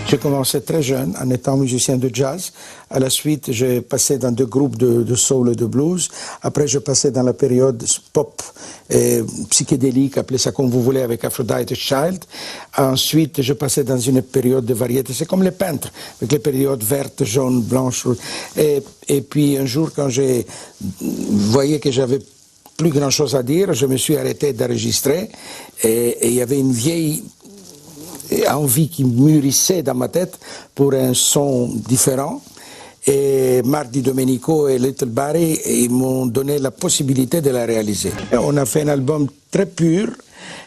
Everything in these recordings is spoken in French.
J'ai commencé très jeune en étant musicien de jazz. À la suite, j'ai passé dans deux groupes de soul et de blues. Après, je passais dans la période pop et psychédélique, appelez ça comme vous voulez, avec Aphrodite Child. Ensuite, je passais dans une période de variété. C'est comme les peintres, avec les périodes vertes, jaunes, blanches. Et puis, un jour, quand j'ai voyé que j'avais plus grand chose à dire, je me suis arrêté d'enregistrer. Et il y avait une vieille envie qui mûrissait dans ma tête pour un son différent. Et Mark Domenico et Little Barry, ils m'ont donné la possibilité de la réaliser. On a fait un album très pur,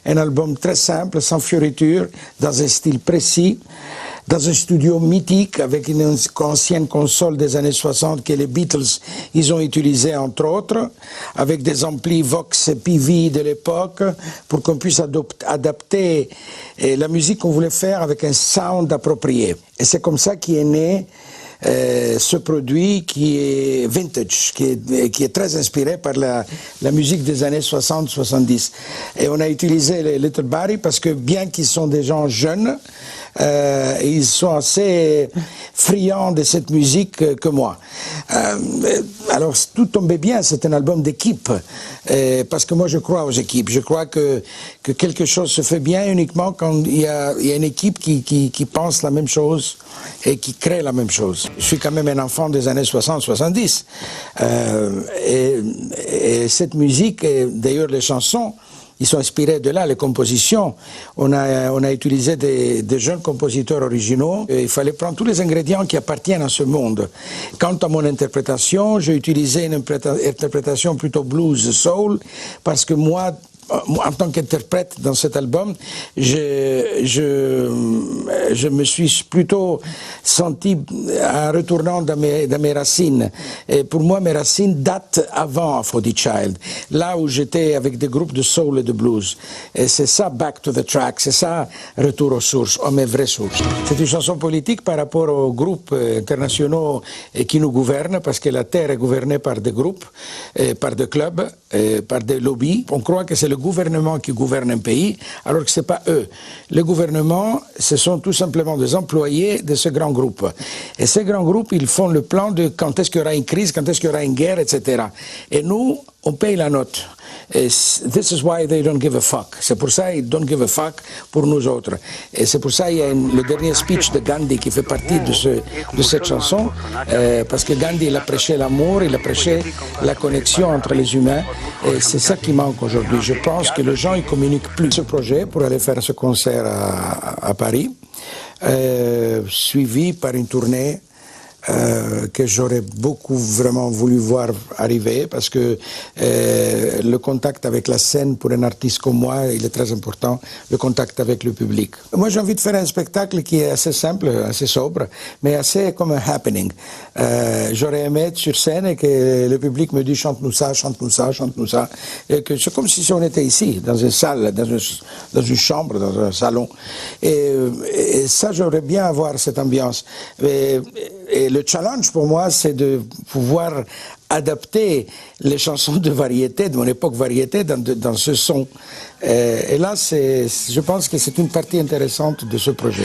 un album très simple, sans fioritures, dans un style précis, dans un studio mythique avec une ancienne console des années 60 que les Beatles ils ont utilisé entre autres, avec des amplis Vox et PV de l'époque pour qu'on puisse adapter la musique qu'on voulait faire avec un sound approprié. Et c'est comme ça qu'est né ce produit qui est vintage, qui est très inspiré par la musique des années 60-70. Et on a utilisé les Little Barry parce que bien qu'ils sont des gens jeunes, ils sont assez friands de cette musique que moi. Alors tout tombait bien, c'est un album d'équipe, parce que moi je crois aux équipes. Je crois que quelque chose se fait bien uniquement quand il y a une équipe qui pense la même chose et qui crée la même chose. Je suis quand même un enfant des années 60-70. Et cette musique, d'ailleurs les chansons, ils sont inspirés de là, les compositions. On a utilisé des jeunes compositeurs originaux. Et il fallait prendre tous les ingrédients qui appartiennent à ce monde. Quant à mon interprétation, j'ai utilisé une interprétation plutôt blues soul, parce que moi, en tant qu'interprète dans cet album, je me suis plutôt senti en retournant dans mes racines. Et pour moi, mes racines datent avant Aphrodite Child, là où j'étais avec des groupes de soul et de blues. Et c'est ça, Back to the Track, c'est ça, retour aux sources, à mes vraies sources. C'est une chanson politique par rapport aux groupes internationaux qui nous gouvernent, parce que la Terre est gouvernée par des groupes, par des clubs, par des lobbies. On croit que c'est le gouvernement qui gouverne un pays, alors que ce n'est pas eux. Le gouvernement, ce sont tout simplement des employés de ce grand groupe. Et ces grands groupes, ils font le plan de quand est-ce qu'il y aura une crise, quand est-ce qu'il y aura une guerre, etc. Et nous, on paye la note. Et this is why they don't give a fuck. C'est pour ça qu'ils don't give a fuck pour nous autres. Et c'est pour ça qu'il y a le dernier speech de Gandhi qui fait partie de cette chanson, parce que Gandhi, il a prêché l'amour, il a prêché la connexion entre les humains, et c'est ça qui manque aujourd'hui. Je pense que les gens, ils communiquent plus. Ce projet pour aller faire ce concert à Paris, suivi par une tournée que j'aurais beaucoup vraiment voulu voir arriver, parce que le contact avec la scène pour un artiste comme moi, il est très important, le contact avec le public. Moi j'ai envie de faire un spectacle qui est assez simple, assez sobre, mais assez comme un happening. J'aurais aimé être sur scène et que le public me dise chante-nous ça, chante-nous ça, chante-nous ça, et que c'est comme si on était ici, dans une salle, dans une chambre, dans un salon. Et ça, j'aurais bien avoir cette ambiance. Et le challenge pour moi, c'est de pouvoir adapter les chansons de variété, de mon époque variété, dans ce son. Et là, je pense que c'est une partie intéressante de ce projet.